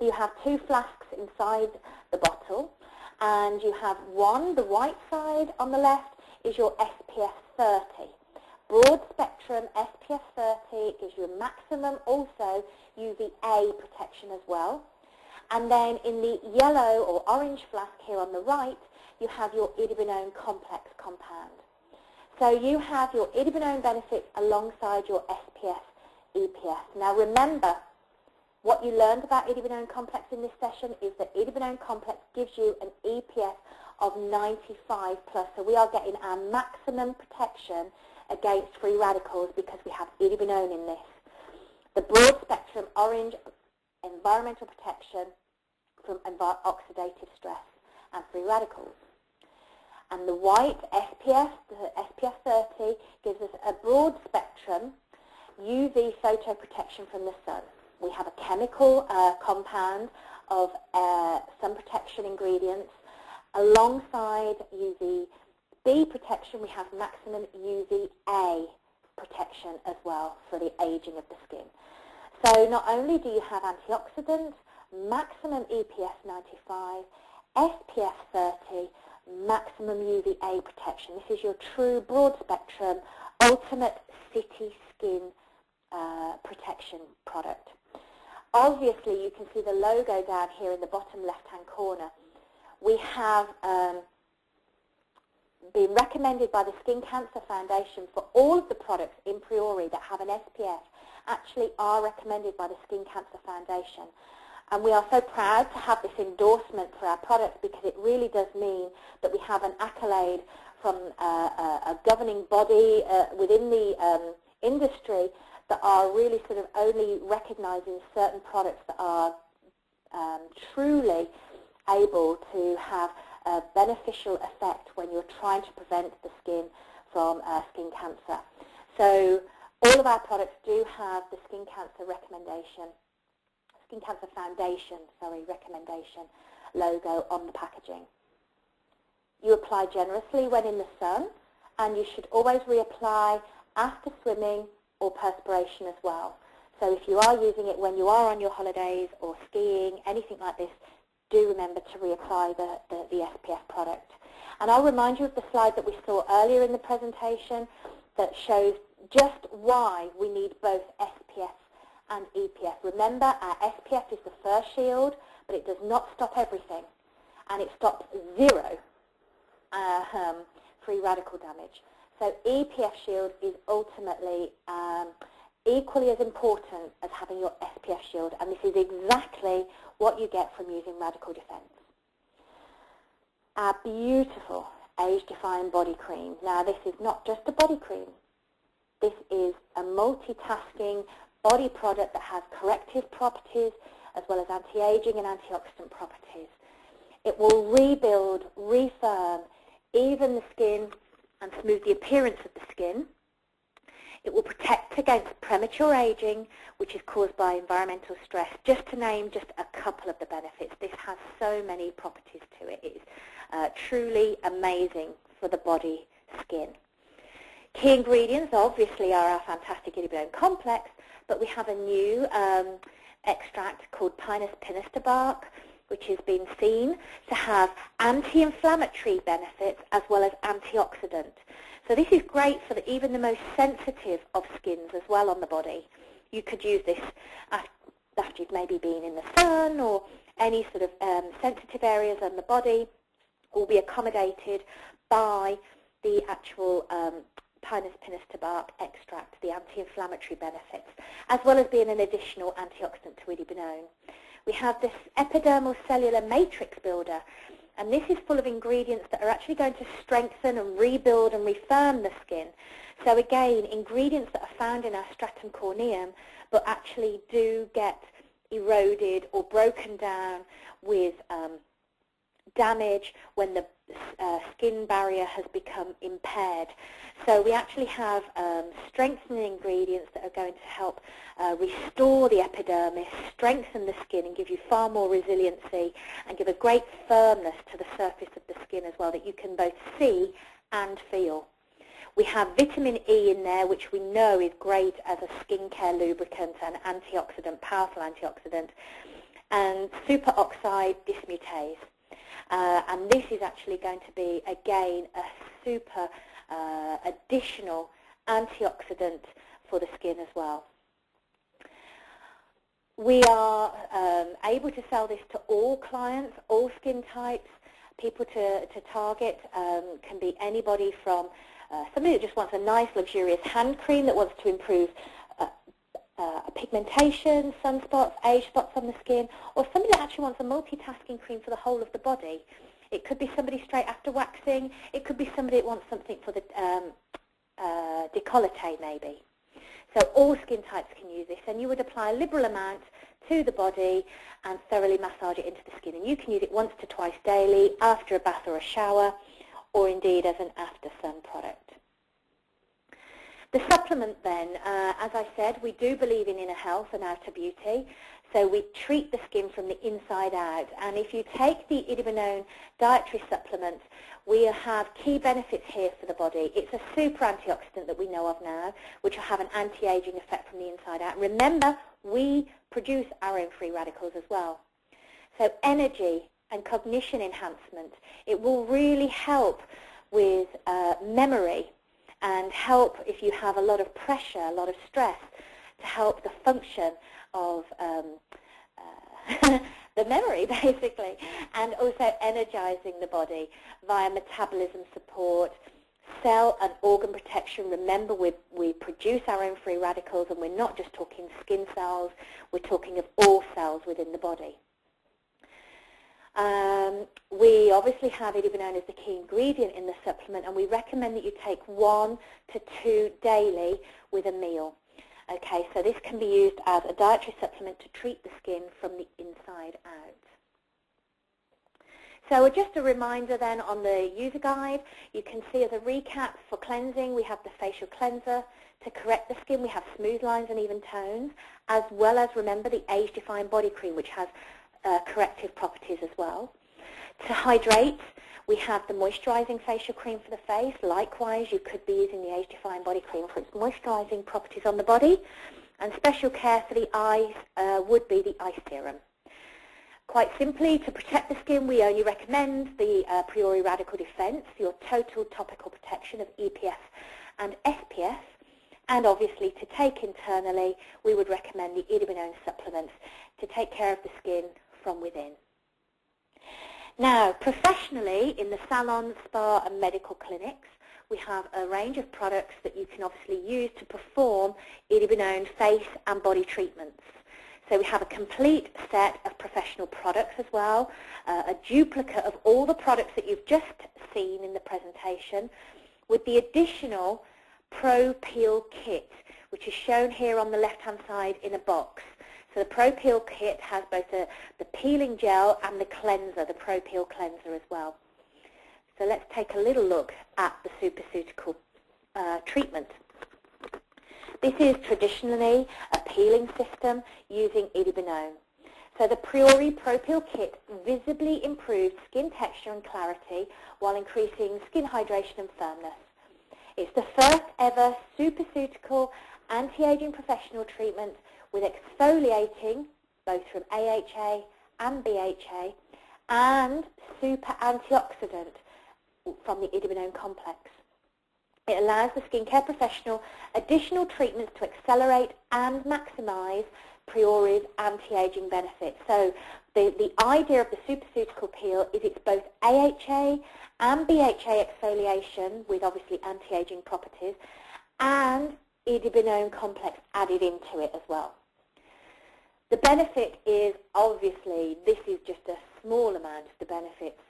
you have two flasks inside the bottle, and you have one, the white side on the left, is your SPF 30. Broad spectrum SPF 30 gives you a maximum also UVA protection as well. And then in the yellow or orange flask here on the right, you have your Idebenone complex compound. So you have your Idebenone benefits alongside your SPF EPF. Now remember, what you learned about Idebenone complex in this session is that Idebenone complex gives you an EPF of 95+. So we are getting our maximum protection against free radicals because we have Idebenone in this. The broad spectrum orange, environmental protection from oxidative stress and free radicals. And the white SPF, the SPF 30, gives us a broad spectrum UV photo protection from the sun. We have a chemical compound of sun protection ingredients. Alongside UVB protection, we have maximum UVA protection as well for the aging of the skin. So not only do you have antioxidant, maximum EPF 95, SPF 30, maximum UVA protection. This is your true broad spectrum, ultimate city skin protection product. Obviously, you can see the logo down here in the bottom left-hand corner. We have been recommended by the Skin Cancer Foundation for all of the products in PRIORI that have an SPF actually are recommended by the Skin Cancer Foundation. And we are so proud to have this endorsement for our products because it really does mean that we have an accolade from a governing body within the industry that are really sort of only recognizing certain products that are truly able to have a beneficial effect when you're trying to prevent the skin from skin cancer. So all of our products do have the Skin Cancer Foundation recommendation logo on the packaging. You apply generously when in the sun, and you should always reapply after swimming or perspiration as well. So if you are using it when you are on your holidays or skiing, anything like this, do remember to reapply the SPF product. And I'll remind you of the slide that we saw earlier in the presentation that shows just why we need both SPF and EPF. Remember, our SPF is the first shield, but it does not stop everything, and it stops zero free radical damage. So EPF shield is ultimately equally as important as having your SPF shield, and this is exactly what you get from using Radical Defense. Our beautiful age-defying body cream. Now, this is not just a body cream. This is a multitasking body product that has corrective properties as well as anti-aging and antioxidant properties. It will rebuild, refirm, even the skin and smooth the appearance of the skin. It will protect against premature aging, which is caused by environmental stress, just to name just a couple of the benefits. This has so many properties to it. It's truly amazing for the body skin. Key ingredients obviously are our fantastic Idebenone complex, but we have a new extract called Pinus pinister bark, which has been seen to have anti-inflammatory benefits as well as antioxidant. So this is great for even the most sensitive of skins as well on the body. You could use this after you've maybe been in the sun, or any sort of sensitive areas on the body will be accommodated by the actual Pinus pinister bark extract, the anti-inflammatory benefits, as well as being an additional antioxidant to Idebenone. We have this epidermal cellular matrix builder, and this is full of ingredients that are actually going to strengthen and rebuild and refirm the skin. So again, ingredients that are found in our stratum corneum but actually do get eroded or broken down with damage when the skin barrier has become impaired. So we actually have strengthening ingredients that are going to help restore the epidermis, strengthen the skin and give you far more resiliency and give a great firmness to the surface of the skin as well that you can both see and feel. We have vitamin E in there, which we know is great as a skincare lubricant and antioxidant, powerful antioxidant, and superoxide dismutase. And this is actually going to be, again, a super additional antioxidant for the skin as well. We are able to sell this to all clients, all skin types. People to target can be anybody from somebody that just wants a nice, luxurious hand cream that wants to improve pigmentation, sunspots, age spots on the skin, or somebody that actually wants a multitasking cream for the whole of the body. It could be somebody straight after waxing. It could be somebody that wants something for the décolleté maybe. So all skin types can use this, and you would apply a liberal amount to the body and thoroughly massage it into the skin. And you can use it once to twice daily, after a bath or a shower, or indeed as an after-sun product. The supplement then, as I said, we do believe in inner health and outer beauty. So we treat the skin from the inside out. And if you take the Idebenone dietary supplement, we have key benefits here for the body. It's a super antioxidant that we know of now, which will have an anti-aging effect from the inside out. Remember, we produce our own free radicals as well. So energy and cognition enhancement. It will really help with memory and help if you have a lot of pressure, a lot of stress, to help the function of the memory, basically, and also energizing the body via metabolism support, cell and organ protection. Remember, we produce our own free radicals, and we're not just talking skin cells, we're talking of all cells within the body. We obviously have Idebenone as the key ingredient in the supplement, and we recommend that you take 1 to 2 daily with a meal. Okay, so this can be used as a dietary supplement to treat the skin from the inside out. So just a reminder then on the user guide, you can see as a recap for cleansing, we have the facial cleanser. To correct the skin, we have smooth lines and even tones, as well as, remember, the age-defying body cream, which has corrective properties as well. To hydrate, we have the moisturizing facial cream for the face. Likewise, you could be using the age-defying body cream for its moisturizing properties on the body. And special care for the eyes would be the eye serum. Quite simply, to protect the skin, we only recommend the PRIORI Radical Defense, your total topical protection of EPF and SPF. And obviously, to take internally, we would recommend the Idebenone supplements to take care of the skin from within. Now, professionally, in the salon, spa and medical clinics, we have a range of products that you can obviously use to perform Idebenone face and body treatments. So we have a complete set of professional products as well, a duplicate of all the products that you've just seen in the presentation, with the additional Pro Peel kit, which is shown here on the left-hand side in a box. So the Pro Peel kit has both the peeling gel and the cleanser, the Pro Peel cleanser as well. So let's take a little look at the Superceutical treatment. This is traditionally a peeling system using Idebenone. So the PRIORI Pro Peel kit visibly improves skin texture and clarity while increasing skin hydration and firmness. It's the first ever Superceutical anti-aging professional treatment with exfoliating, both from AHA and BHA, and super antioxidant from the Idebenone complex. It allows the skincare professional additional treatments to accelerate and maximize PRIORI's anti-aging benefits. So the idea of the Superceutical Peel is it's both AHA and BHA exfoliation with obviously anti-aging properties, and Idebenone complex added into it as well. The benefit is, obviously, this is just a small amount of the benefits,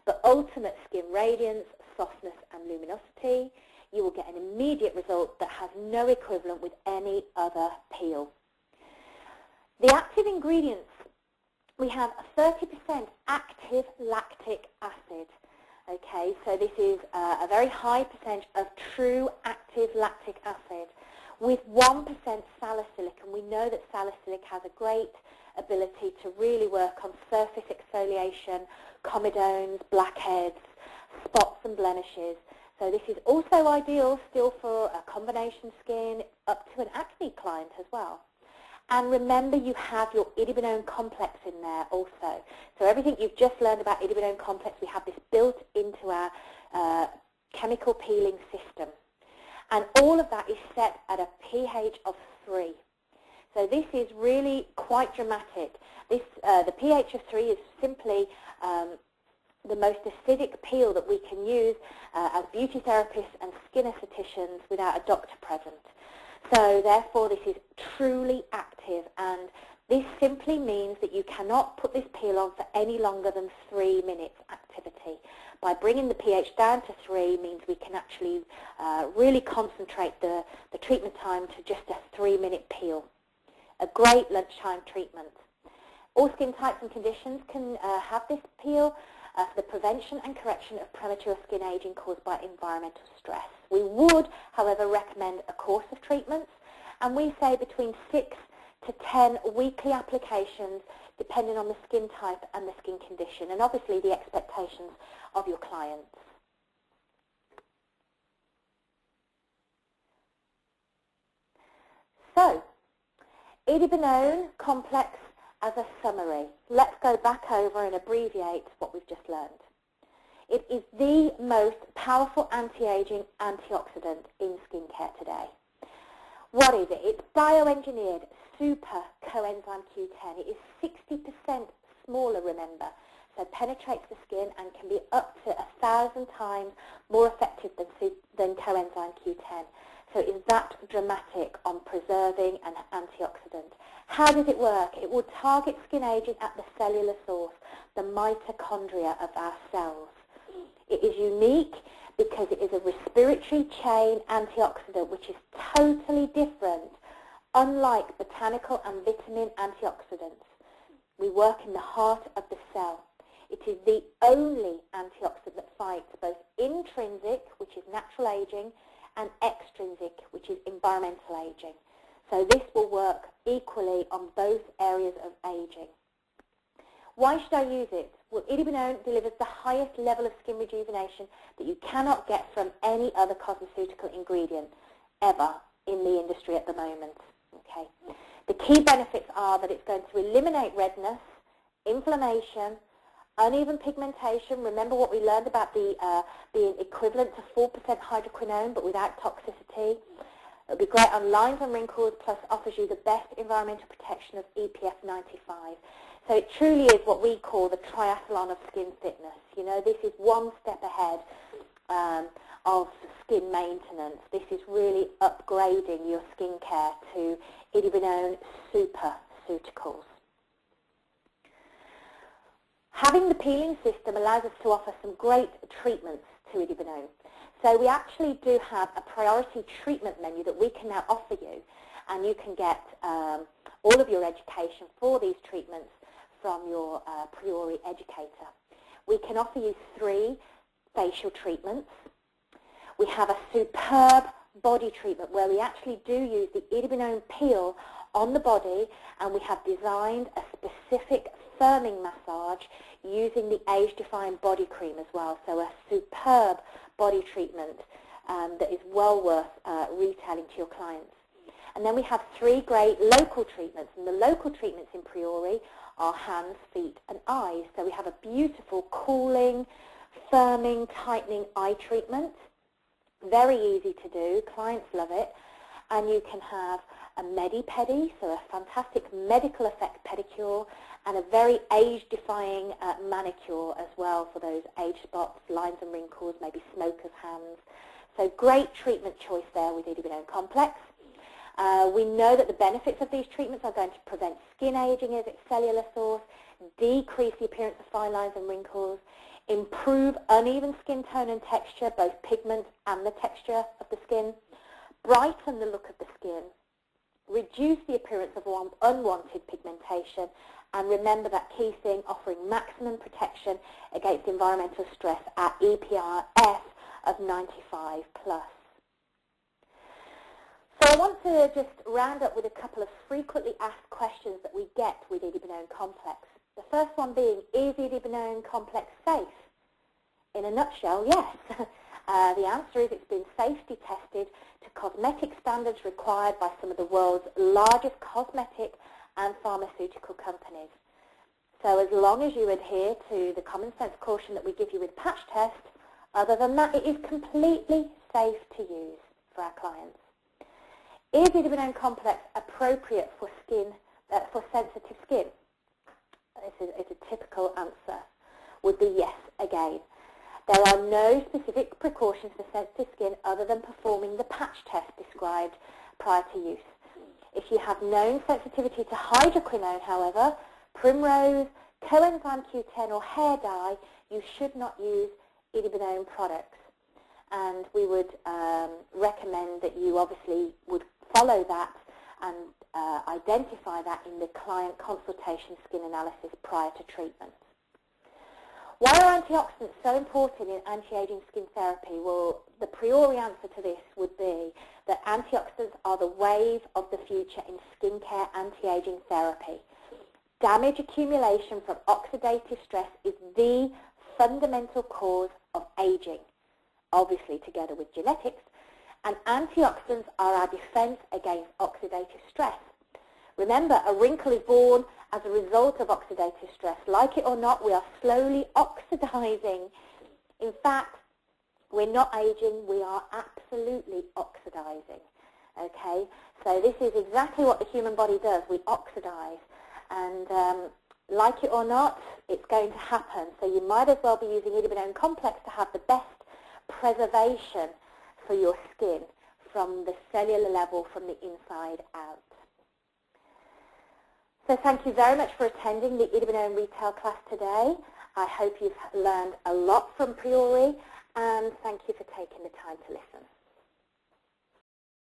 but ultimate skin radiance, softness and luminosity. You will get an immediate result that has no equivalent with any other peel. The active ingredients, we have a 30% active lactic acid. Okay, so this is a very high percentage of true active lactic acid with 1% salicylic, and we know that salicylic has a great ability to really work on surface exfoliation, comedones, blackheads, spots and blemishes. So this is also ideal still for a combination skin up to an acne client as well. And remember, you have your Idebenone complex in there also. So everything you've just learned about Idebenone complex, we have this built into our chemical peeling system. And all of that is set at a pH of 3. So this is really quite dramatic. This, the pH of 3 is simply the most acidic peel that we can use as beauty therapists and skin estheticians without a doctor present. So therefore this is truly active, and this simply means that you cannot put this peel on for any longer than 3 minutes activity. By bringing the pH down to 3 means we can actually really concentrate the treatment time to just a 3-minute peel. A great lunchtime treatment. All skin types and conditions can have this peel for the prevention and correction of premature skin aging caused by environmental stress. We would, however, recommend a course of treatments, and we say between 6 to 10 weekly applications depending on the skin type and the skin condition, and obviously the expectations of your clients. So, Idebenone complex as a summary. Let's go back over and abbreviate what we've just learned. It is the most powerful anti-aging antioxidant in skincare today. What is it? It's bioengineered super coenzyme Q10. It is 60% smaller, remember, so penetrates the skin and can be up to 1,000 times more effective than coenzyme Q10. So it is that dramatic on preserving an antioxidant. How does it work? It will target skin aging at the cellular source, the mitochondria of our cells. It is unique because it is a respiratory chain antioxidant, which is totally different, unlike botanical and vitamin antioxidants. We work in the heart of the cell. It is the only antioxidant that fights both intrinsic, which is natural aging, and extrinsic, which is environmental aging. So this will work equally on both areas of aging. Why should I use it? Well, Idebenone delivers the highest level of skin rejuvenation that you cannot get from any other cosmeceutical ingredient ever in the industry at the moment. Okay. The key benefits are that it's going to eliminate redness, inflammation, uneven pigmentation. Remember what we learned about the being equivalent to 4% hydroquinone but without toxicity. It'll be great on lines and wrinkles, plus offers you the best environmental protection of EPF 95. So it truly is what we call the triathlon of skin fitness. You know, this is one step ahead of skin maintenance. This is really upgrading your skincare to Idebenone Superceuticals. Having the peeling system allows us to offer some great treatments to Idebenone. So we actually do have a priority treatment menu that we can now offer you, and you can get all of your education for these treatments from your PRIORI educator. We can offer you 3 facial treatments. We have a superb body treatment where we actually do use the Idebenone peel on the body, and we have designed a specific firming massage using the age-defying body cream as well. So a superb body treatment that is well worth retailing to your clients. And then we have 3 great local treatments, and the local treatments in PRIORI are hands, feet and eyes. So we have a beautiful cooling, firming, tightening eye treatment. Very easy to do, clients love it. And you can have a medi-pedi, so a fantastic medical effect pedicure, and a very age-defying manicure as well for those age spots, lines and wrinkles, maybe smoker's hands. So great treatment choice there with Idebenone Complex. We know that the benefits of these treatments are going to prevent skin aging at its cellular source, decrease the appearance of fine lines and wrinkles, improve uneven skin tone and texture, both pigment and the texture of the skin, brighten the look of the skin, reduce the appearance of unwanted pigmentation, and remember that key thing, offering maximum protection against environmental stress at EPF of 95+. So I want to just round up with a couple of frequently asked questions that we get with Idebenone Complex. The first one being, is Idebenone Complex safe? In a nutshell, yes. The answer is it's been safety tested to cosmetic standards required by some of the world's largest cosmetic and pharmaceutical companies. So as long as you adhere to the common sense caution that we give you with patch test, other than that, it is completely safe to use for our clients. Is Idebenone Complex appropriate for skin, for sensitive skin? It's a typical answer. Would be yes again. There are no specific precautions for sensitive skin other than performing the patch test described prior to use. If you have known sensitivity to hydroquinone, however, Primrose, Co-Enzyme Q10 or hair dye, you should not use Idebenone products. And we would recommend that you obviously would follow that and identify that in the client consultation skin analysis prior to treatment. Why are antioxidants so important in anti-aging skin therapy? Well, the PRIORI answer to this would be that antioxidants are the wave of the future in skincare anti-aging therapy. Damage accumulation from oxidative stress is the fundamental cause of aging, obviously together with genetics, and antioxidants are our defense against oxidative stress. Remember, a wrinkle is born as a result of oxidative stress. Like it or not, we are slowly oxidizing. In fact, we're not aging, we are absolutely oxidizing. Okay, so this is exactly what the human body does. We oxidize, and like it or not, it's going to happen. So you might as well be using Idebenone Complex to have the best preservation for your skin from the cellular level, from the inside out. So thank you very much for attending the Idebenone retail class today. I hope you've learned a lot from PRIORI, and thank you for taking the time to listen.